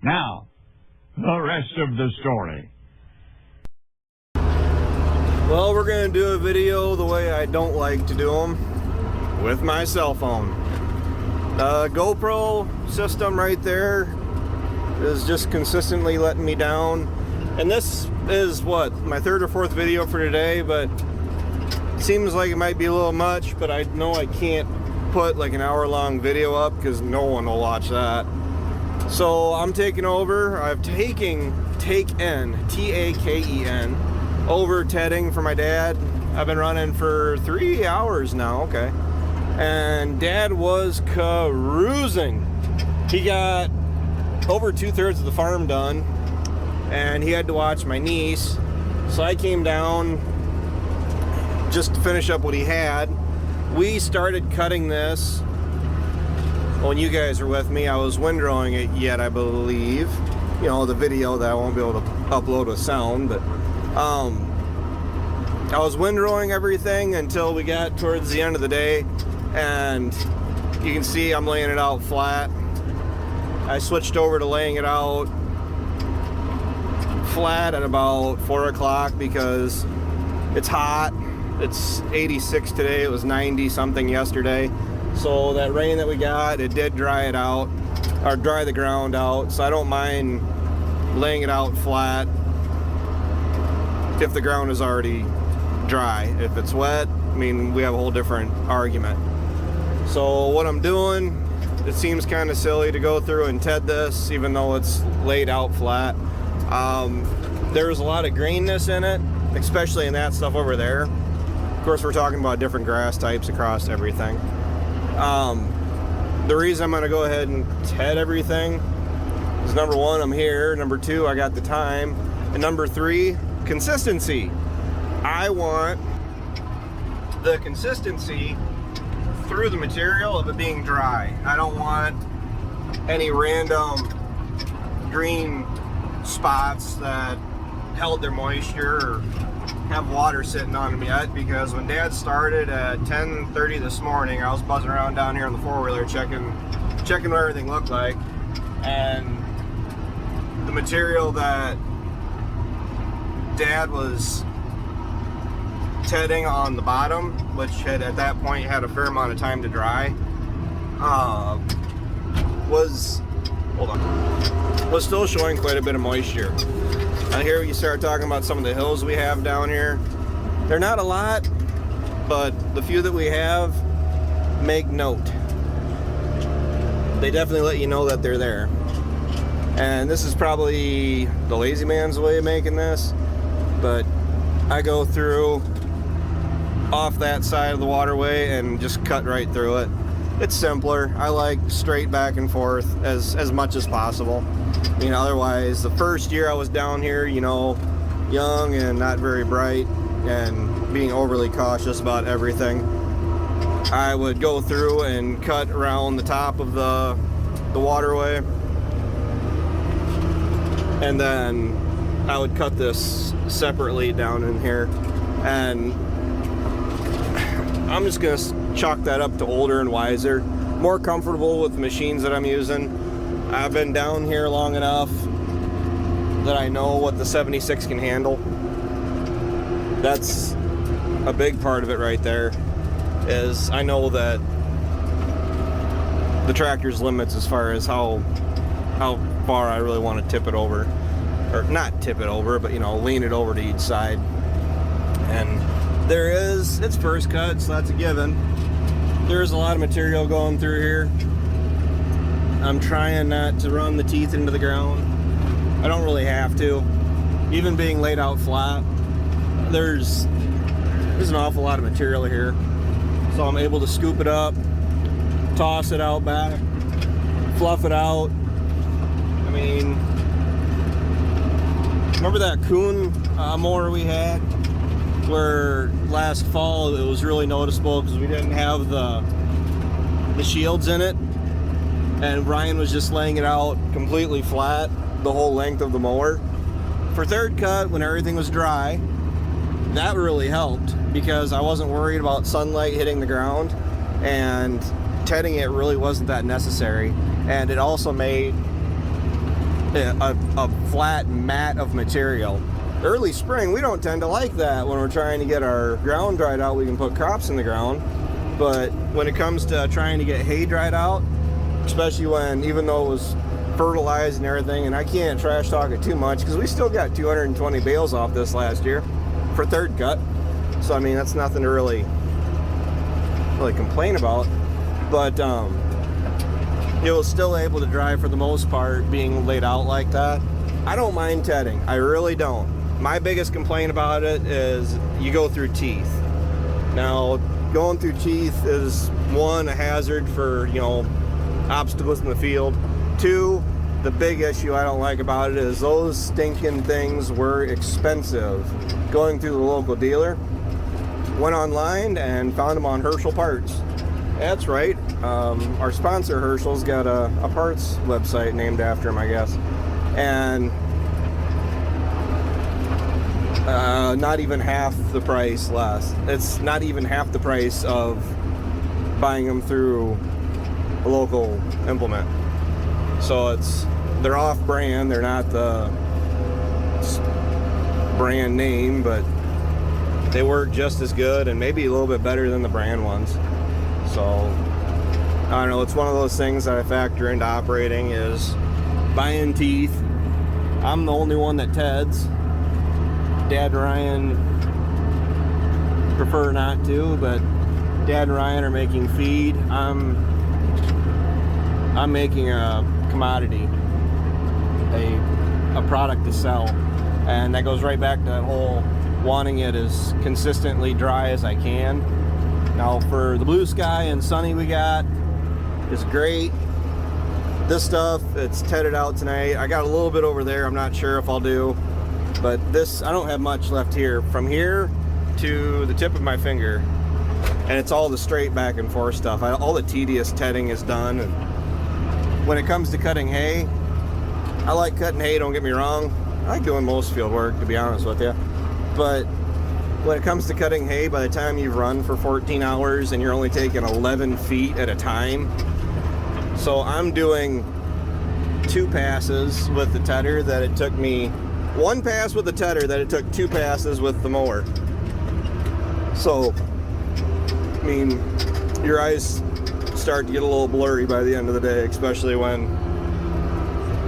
Now, the rest of the story. Well, we're going to do a video the way I don't like to do them, with my cell phone. The GoPro system right there is just consistently letting me down. And this is what, my third or fourth video for today, but it seems like it might be a little much, but I know I can't put like an hour-long video up because no one will watch that. So I'm taking over. I've taken T-A-K-E-N, over tedding for my dad. I've been running for 3 hours now, okay. And Dad was cruising. He got over 2/3 of the farm done, and he had to watch my niece. So I came down just to finish up what he had. We started cutting this when you guys were with me. I was windrowing it yet, I believe. You know, the video that I won't be able to upload with sound, but I was windrowing everything until we got towards the end of the day, and you can see I'm laying it out flat. I switched over to laying it out flat at about 4 o'clock because it's hot. It's 86 today. It was 90 something yesterday. So that rain that we got, it did dry it out, or dry the ground out. So I don't mind laying it out flat if the ground is already dry. If it's wet, I mean, we have a whole different argument. So what I'm doing, it seems kind of silly to go through and ted this, even though it's laid out flat. There's a lot of greenness in it, especially in that stuff over there. Of course, we're talking about different grass types across everything. The reason I'm going to go ahead and ted everything is, number one, I'm here. Number two, I got the time. And number three, consistency. I want the consistency through the material of it being dry. I don't want any random green spots that held their moisture or have water sitting on them yet, because when Dad started at 10:30 this morning, I was buzzing around down here on the four-wheeler checking what everything looked like, and the material that Dad was tedding on the bottom, which had at that point had a fair amount of time to dry, was still showing quite a bit of moisture. And here you start talking about some of the hills we have down here. They're not a lot, but the few that we have make note. They definitely let you know that they're there. And this is probably the lazy man's way of making this, but I go through off that side of the waterway and just cut right through it. It's simpler. I like straight back and forth as much as possible. I mean, otherwise, the first year I was down here, you know, young and not very bright and being overly cautious about everything, I would go through and cut around the top of the waterway, and then I would cut this separately down in here, and I'm just gonna chalk that up to older and wiser, more comfortable with the machines that I'm using. I've been down here long enough that I know what the 76 can handle. That's a big part of it right there, is I know that the tractor's limits as far as how far I really want to tip it over, or not tip it over, but, you know, lean it over to each side. And it's first cut, so that's a given. There's a lot of material going through here. I'm trying not to run the teeth into the ground. I don't really have to. Even being laid out flat, there's an awful lot of material here. So I'm able to scoop it up, toss it out back, fluff it out. I mean, remember that coon mower we had? Where last fall it was really noticeable because we didn't have the shields in it, and Ryan was just laying it out completely flat the whole length of the mower. For third cut, when everything was dry, that really helped because I wasn't worried about sunlight hitting the ground, and tedding it really wasn't that necessary. And it also made a flat mat of material. Early spring, we don't tend to like that. When we're trying to get our ground dried out, we can put crops in the ground. But when it comes to trying to get hay dried out, especially when, even though it was fertilized and everything, and I can't trash talk it too much because we still got 220 bales off this last year for third cut. So I mean, that's nothing to really complain about. But it was still able to dry for the most part, being laid out like that. I don't mind tedding, I really don't. My biggest complaint about it is you go through teeth. Now, going through teeth is, one, a hazard for, you know, obstacles in the field. Two, the big issue I don't like about it is those stinking things were expensive. Going through the local dealer, went online and found them on Herschel Parts. That's right, our sponsor Herschel's got a parts website named after him, I guess. And not even half the price less. It's not even half the price of buying them through a local implement. So they're off brand, they're not the brand name, but they work just as good and maybe a little bit better than the brand ones. So I don't know, it's one of those things that I factor into operating, is buying teeth. I'm the only one that teds. Dad and Ryan prefer not to, but Dad and Ryan are making feed. I'm making a commodity, a product to sell, and that goes right back to that whole wanting it as consistently dry as I can. Now for the blue sky and sunny we got is great. This stuff, it's tedded out tonight. I got a little bit over there, I'm not sure if I'll do. But this, I don't have much left here. From here to the tip of my finger. And it's all the straight back and forth stuff. All the tedious tedding is done. And when it comes to cutting hay, I like cutting hay, don't get me wrong. I like doing most field work, to be honest with you. But when it comes to cutting hay, by the time you've run for 14 hours and you're only taking 11 feet at a time. So I'm doing 2 passes with the tedder that it took me, 1 pass with the tedder that it took 2 passes with the mower. So, I mean, your eyes start to get a little blurry by the end of the day, especially when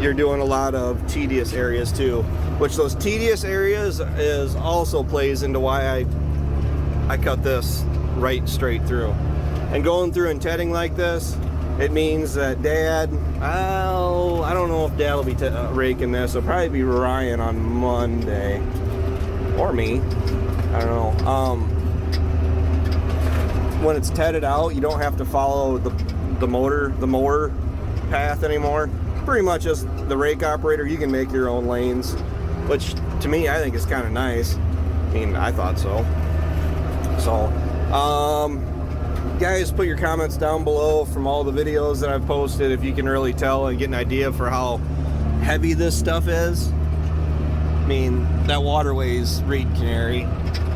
you're doing a lot of tedious areas too. Which those tedious areas is also plays into why I cut this right straight through. And going through and tedding like this, it means that Dad, I don't know if Dad will be raking this. It'll probably be Ryan on Monday. Or me. I don't know. When it's tedded out, you don't have to follow the mower path anymore. Pretty much as the rake operator, you can make your own lanes. Which, to me, I think is kind of nice. I mean, I thought so. So, guys, put your comments down below from all the videos that I've posted if you can really tell and get an idea for how heavy this stuff is. I mean, that waterway's reed canary.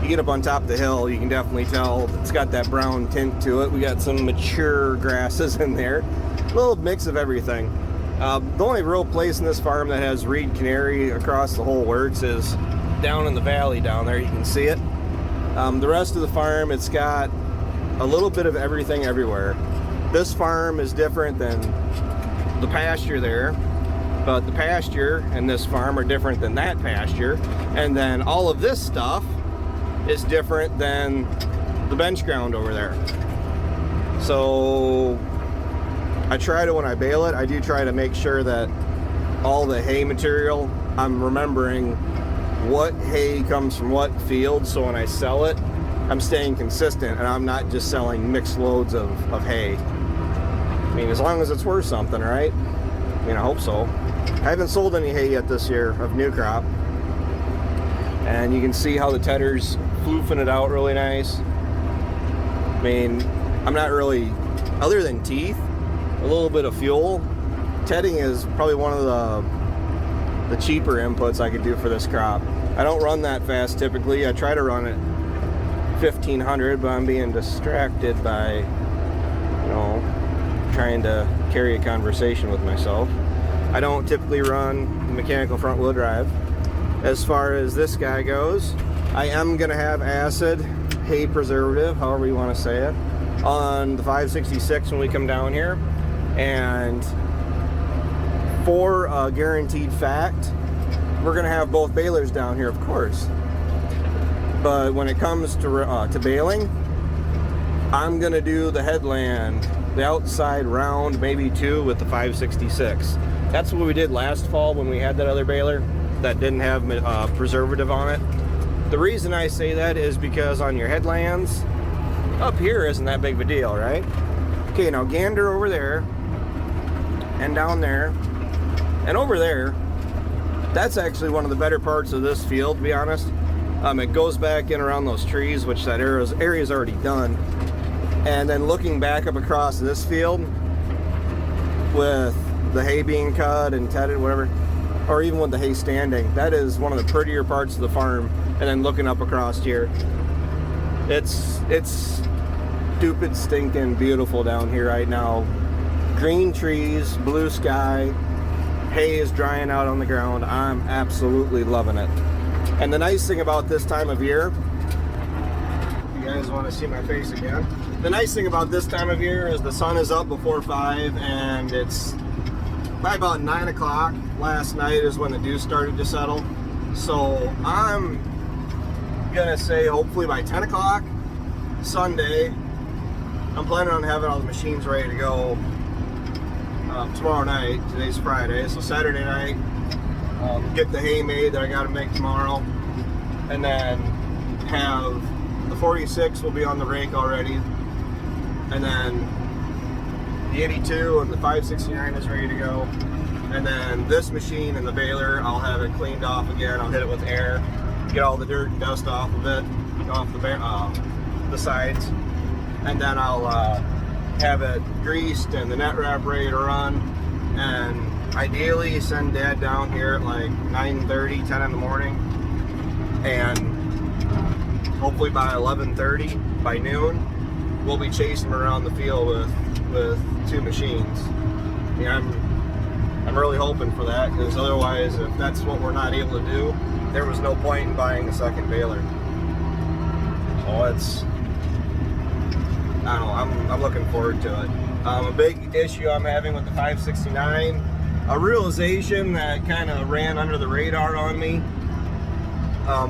You get up on top of the hill, you can definitely tell it's got that brown tint to it. We got some mature grasses in there. A little mix of everything. The only real place in this farm that has reed canary across the whole works is down in the valley down there. You can see it. The rest of the farm, it's got a little bit of everything everywhere. This farm is different than the pasture there, but the pasture and this farm are different than that pasture. And then all of this stuff is different than the bench ground over there. So I try to, when I bale it, I do try to make sure that all the hay material, I'm remembering what hay comes from what field, so when I sell it, I'm staying consistent and I'm not just selling mixed loads of hay. I mean, as long as it's worth something, right? I mean, I hope so. I haven't sold any hay yet this year of new crop. And you can see how the tedder's floofing it out really nice. I mean, I'm not really, other than teeth, a little bit of fuel, tedding is probably one of the cheaper inputs I could do for this crop. I don't run that fast typically. I try to run it 1500, but I'm being distracted by, you know, trying to carry a conversation with myself. I don't typically run mechanical front wheel drive. As far as this guy goes, I am going to have acid, hay preservative, however you want to say it, on the 566 when we come down here. And for a guaranteed fact, we're going to have both balers down here, of course. But when it comes to baling, I'm going to do the headland, the outside round, maybe two with the 566. That's what we did last fall when we had that other baler that didn't have preservative on it. The reason I say that is because on your headlands, up here isn't that big of a deal, right? Okay, now gander over there, and down there, and over there. That's actually one of the better parts of this field, to be honest. It goes back in around those trees, which that area's already done. And then looking back up across this field with the hay being cut and tedded, whatever, or even with the hay standing, that is one of the prettier parts of the farm. And then looking up across here, it's stupid stinking beautiful down here right now. Green trees, blue sky, hay is drying out on the ground. I'm absolutely loving it. And the nice thing about this time of year, if you guys want to see my face again, the nice thing about this time of year is the sun is up before 5, and it's by about 9 o'clock last night is when the dew started to settle. So I'm gonna say hopefully by 10 o'clock Sunday, I'm planning on having all the machines ready to go tomorrow night. Today's Friday, so Saturday night, get the hay made that I got to make tomorrow, and then have the 46 will be on the rake already, and then the 82 and the 569 is ready to go, and then this machine and the baler, I'll have it cleaned off again. I'll hit it with air, get all the dirt and dust off of it, off the sides, and then I'll have it greased and the net wrap ready to run, and ideally send Dad down here at like 9:30, 10 in the morning, and hopefully by 11:30, by noon, we'll be chasing him around the field with two machines. Yeah, I'm really hoping for that, because otherwise, if that's what we're not able to do, there was no point in buying a second baler. So it's, I don't know, I'm looking forward to it. A big issue I'm having with the 569, a realization that kind of ran under the radar on me.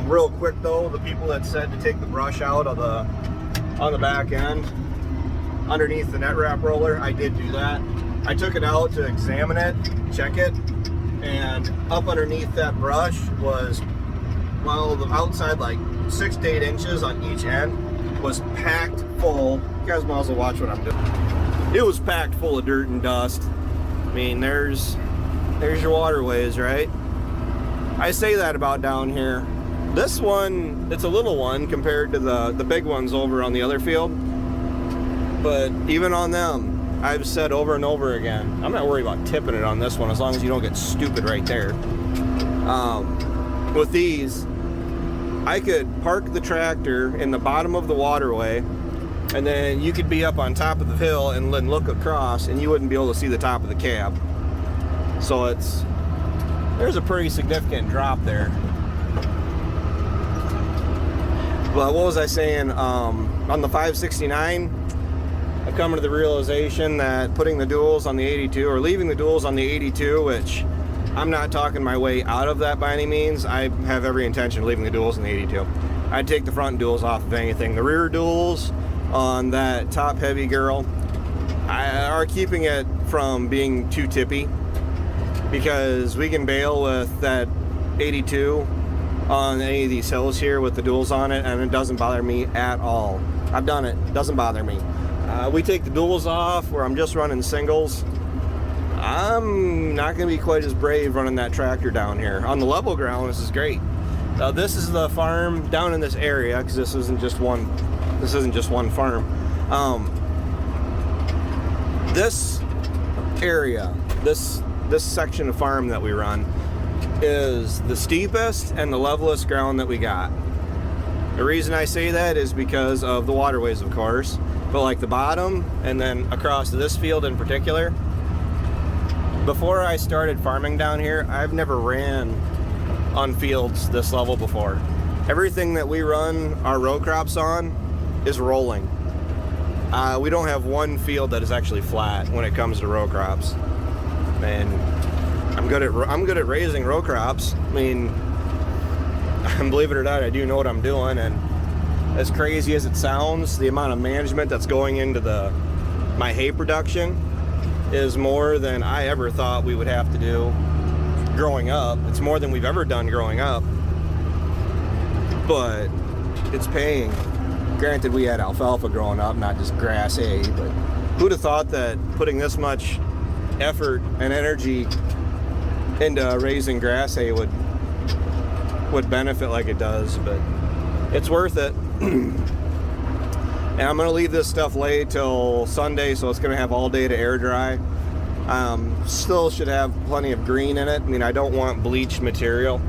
Real quick though, the people that said to take the brush out of on the back end underneath the net wrap roller, I did do that. I took it out to examine it, check it, and up underneath that brush was, well, the outside like 6 to 8 inches on each end was packed full. You guys might as well watch what I'm doing. It was packed full of dirt and dust. I mean, there's your waterways, right? I say that about down here. This one, it's a little one compared to the big ones over on the other field. But even on them, I've said over and over again, I'm not worried about tipping it on this one as long as you don't get stupid right there. With these, I could park the tractor in the bottom of the waterway, and then you could be up on top of the hill and then look across, and you wouldn't be able to see the top of the cab. So there's a pretty significant drop there. But what was I saying? On the 569, I've come to the realization that putting the duals on the 82, or leaving the duals on the 82, which I'm not talking my way out of that by any means. I have every intention of leaving the duals in the 82. I'd take the front duals off of anything. The rear duals on that top heavy girl are keeping it from being too tippy, because we can bale with that 82 on any of these hills here with the duals on it, and it doesn't bother me at all. I've done it, doesn't bother me. We take the duals off where I'm just running singles. I'm not going to be quite as brave running that tractor down here. On the level ground, this is great. This is the farm down in this area, because this isn't just one farm. This area, this section of farm that we run, is the steepest and the levelest ground that we got. The reason I say that is because of the waterways, of course, but like the bottom and then across this field in particular, Before I started farming down here, I've never ran on fields this level before. Everything that we run our row crops on is rolling. We don't have one field that is actually flat when it comes to row crops. And I'm good at raising row crops. I mean, believe it or not, I do know what I'm doing, and as crazy as it sounds, the amount of management that's going into my hay production is more than I ever thought we would have to do growing up. It's more than we've ever done growing up, but it's paying. Granted, we had alfalfa growing up, not just grass hay, but who'd have thought that putting this much effort and energy into raising grass hay would benefit like it does. But it's worth it. And I'm going to leave this stuff laid till Sunday, so it's going to have all day to air dry. Still should have plenty of green in it. I mean, I don't want bleached material.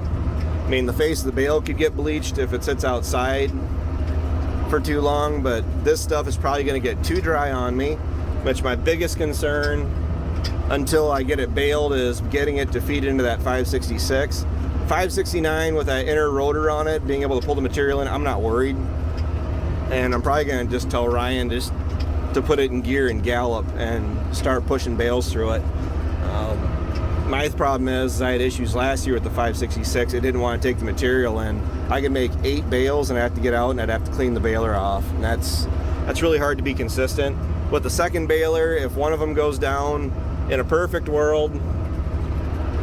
I mean, the face of the bale could get bleached if it sits outside for too long, but this stuff is probably going to get too dry on me, which my biggest concern until I get it baled is getting it to feed into that 566. 569 with that inner rotor on it, being able to pull the material in, I'm not worried. And I'm probably going to just tell Ryan just to put it in gear and gallop and start pushing bales through it. My problem is I had issues last year with the 566. It didn't want to take the material in. I could make 8 bales and I have to get out and I'd have to clean the baler off. And that's really hard to be consistent. With the second baler, if one of them goes down, in a perfect world,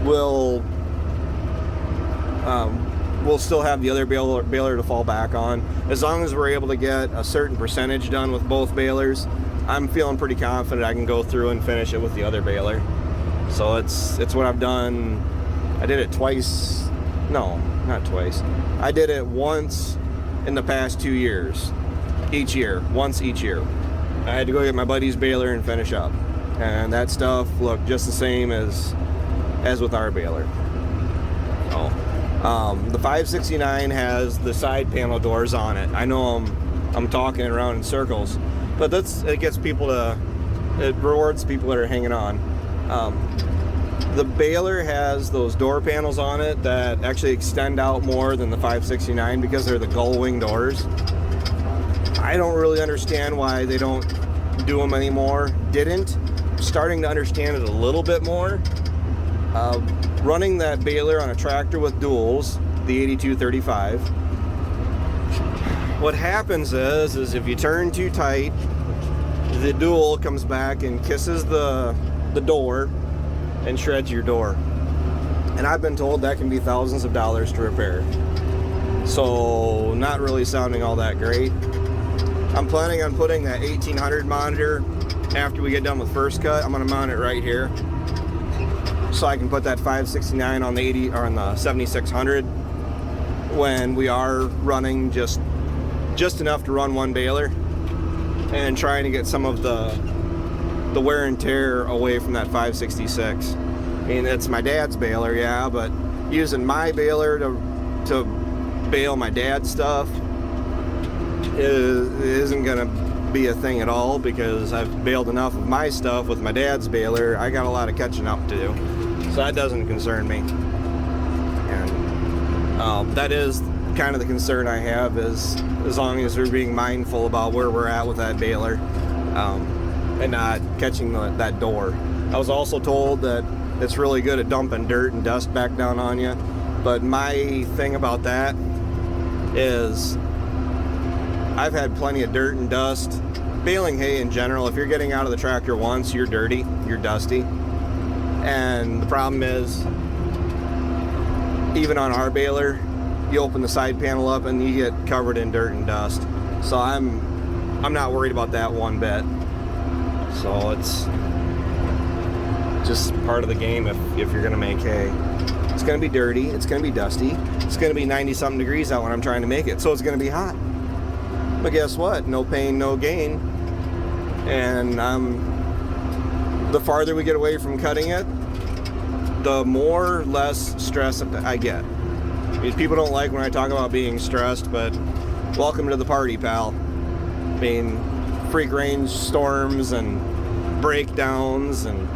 we'll still have the other baler to fall back on. As long as we're able to get a certain percentage done with both balers, I'm feeling pretty confident I can go through and finish it with the other baler. So it's what I've done. I did it twice. No, not twice. I did it once in the past 2 years. Once each year. I had to go get my buddy's baler and finish up. And that stuff looked just the same as with our baler. The 569 has the side panel doors on it. I know I'm talking around in circles, but it rewards people that are hanging on. The baler has those door panels on it that actually extend out more than the 569 because they're the gull wing doors. I don't really understand why they don't do them anymore. Starting to understand it a little bit more. Running that baler on a tractor with duals, the 8235, what happens is if you turn too tight, the dual comes back and kisses the door and shreds your door. And I've been told that can be thousands of dollars to repair. So not really sounding all that great. I'm planning on putting that 1800 monitor after we get done with first cut. I'm going to mount it right here, so I can put that 569 on the 80 or on the 7600 when we are running just enough to run one baler, and trying to get some of the wear and tear away from that 566. I mean, it's my dad's baler, yeah, but using my baler to bale my dad's stuff isn't gonna be a thing at all, because I've baled enough of my stuff with my dad's baler. I got a lot of catching up to do, so that doesn't concern me. And that is kind of the concern I have, is as long as we're being mindful about where we're at with that baler, and not catching that door. I was also told that it's really good at dumping dirt and dust back down on you, but my thing about that is I've had plenty of dirt and dust. Baling hay in general, if you're getting out of the tractor once, you're dirty, you're dusty. And the problem is, even on our baler, you open the side panel up and you get covered in dirt and dust. So I'm not worried about that one bit. So it's just part of the game if you're gonna make hay. It's gonna be dirty, it's gonna be dusty, it's gonna be 90-something degrees out when I'm trying to make it, so it's gonna be hot. But guess what? No pain, no gain. And the farther we get away from cutting it, the less stress I get. Because people don't like when I talk about being stressed, but welcome to the party, pal. I mean, freak range storms and breakdowns and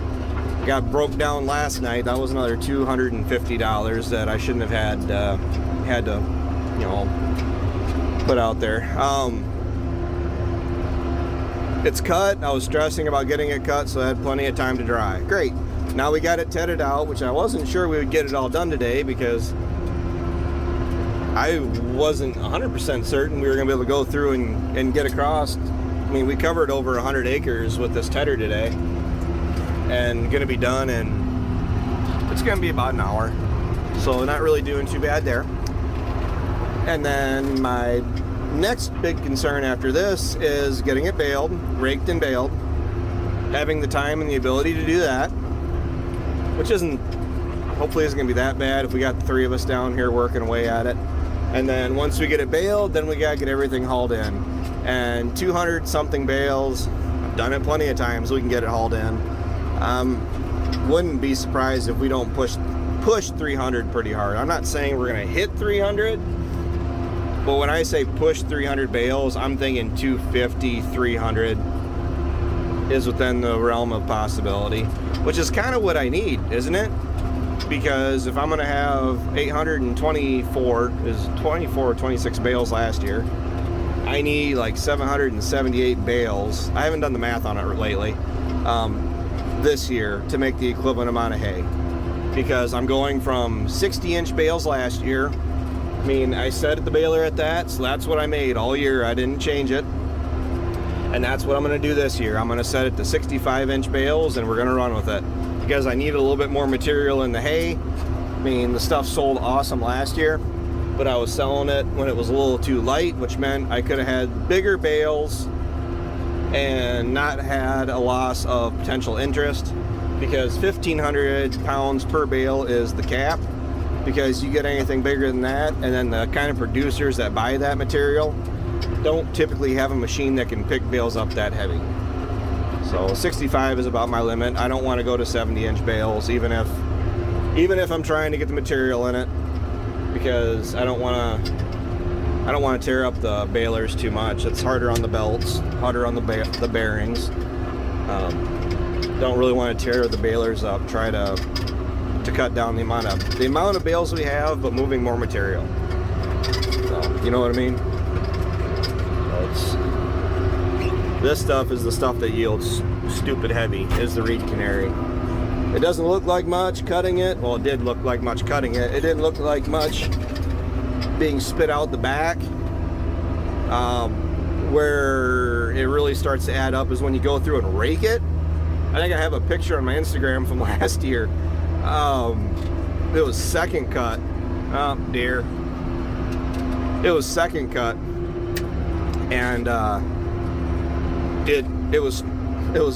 got broke down last night. That was another $250 that I shouldn't have had to, you know, put out there. It's cut. I was stressing about getting it cut, so I had plenty of time to dry. Great. Now we got it tedded out, which I wasn't sure we would get it all done today because I wasn't 100% certain we were going to be able to go through and get across. I mean, we covered over 100 acres with this tedder today, and going to be done, and it's going to be about an hour. So not really doing too bad there. And then my next big concern after this is getting it baled, raked and baled, having the time and the ability to do that, which hopefully isn't gonna be that bad if we got the three of us down here working away at it. And then once we get it baled, then we gotta get everything hauled in. And 200 something bales, I've done it plenty of times, we can get it hauled in. Wouldn't be surprised if we don't push 300 pretty hard. I'm not saying we're gonna hit 300, but when I say push 300 bales, I'm thinking 250, 300 is within the realm of possibility, which is kind of what I need, isn't it? Because if I'm going to have 824, is 24 or 26 bales last year, I need like 778 bales. I haven't done the math on it lately, this year to make the equivalent amount of hay. Because I'm going from 60-inch bales last year. I mean, I set the baler at that, so that's what I made all year. I didn't change it. And that's what I'm going to do this year. I'm going to set it to 65-inch bales, and we're going to run with it. Because I need a little bit more material in the hay. I mean, the stuff sold awesome last year, but I was selling it when it was a little too light, which meant I could have had bigger bales and not had a loss of potential interest. Because 1,500 pounds per bale is the cap. Because you get anything bigger than that, and then the kind of producers that buy that material don't typically have a machine that can pick bales up that heavy. So 65 is about my limit. I don't want to go to 70-inch bales, even if I'm trying to get the material in it, because I don't want to tear up the balers too much. It's harder on the belts, harder on the bearings. Don't really want to tear the balers up. Try to cut down the amount of bales we have, but moving more material. So, you know what I mean? This stuff is the stuff that yields stupid heavy, is the reed canary. It doesn't look like much cutting it. Well, it did look like much cutting it. It didn't look like much being spit out the back. Where it really starts to add up is when you go through and rake it. I think I have a picture on my Instagram from last year. It was second cut. Oh dear. It was second cut. And it was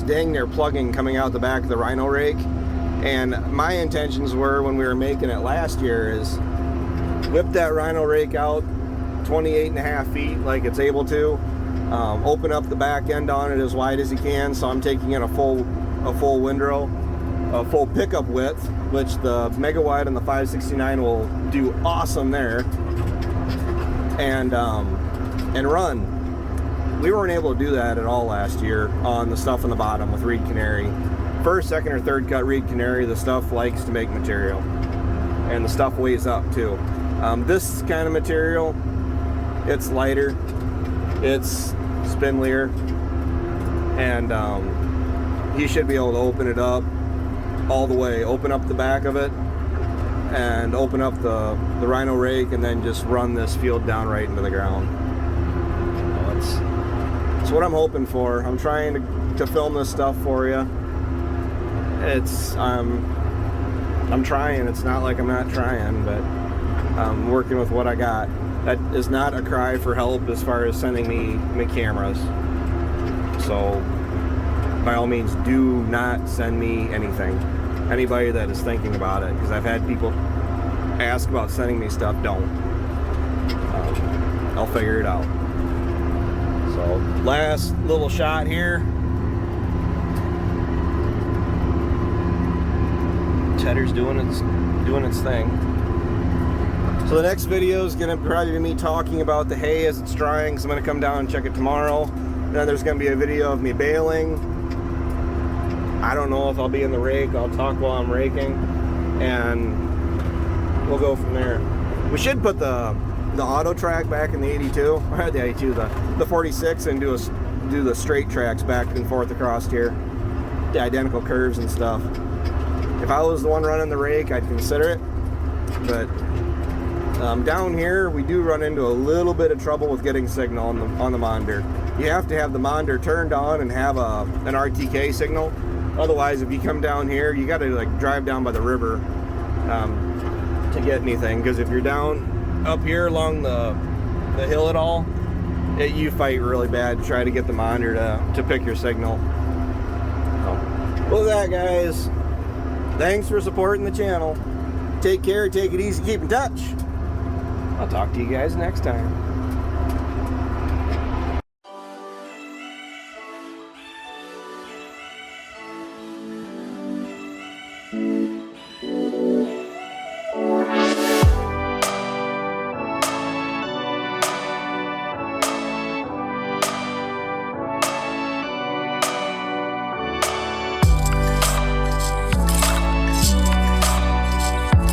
dang near plugging coming out the back of the rhino rake. And my intentions were, when we were making it last year, is whip that rhino rake out 28.5 feet like it's able to, open up the back end on it as wide as you can, so I'm taking in a full windrow, a full pickup width, which the mega wide and the 569 will do awesome there, and run. We weren't able to do that at all last year on the stuff on the bottom with reed canary. First, second, or third cut reed canary, the stuff likes to make material, and the stuff weighs up too. This kind of material, it's lighter, it's spindlier, and you should be able to open it up all the way, open up the back of it, and open up the rhino rake, and then just run this field down right into the ground. It's what I'm hoping for. I'm trying to film this stuff for you. I'm trying. It's not like I'm not trying, but I'm working with what I got. That is not a cry for help as far as sending me cameras. So by all means, do not send me anything. Anybody that is thinking about it, because I've had people ask about sending me stuff. Don't. I'll figure it out. So last little shot here. Tedder's doing its thing. So the next video is going to probably be me talking about the hay as it's drying, because I'm going to come down and check it tomorrow. And then there's going to be a video of me baling. I don't know if I'll be in the rake. I'll talk while I'm raking, and we'll go from there. We should put the auto track back in the 82, or the 82, the 46, and do the straight tracks back and forth across here, the identical curves and stuff. If I was the one running the rake, I'd consider it, but down here we do run into a little bit of trouble with getting signal on the monitor. You have to have the monitor turned on and have an RTK signal. Otherwise, if you come down here, you got to like drive down by the river to get anything. Because if you're down up here along the hill at all, you fight really bad to try to get the monitor to pick your signal. So, with that, guys, thanks for supporting the channel. Take care, take it easy, keep in touch. I'll talk to you guys next time.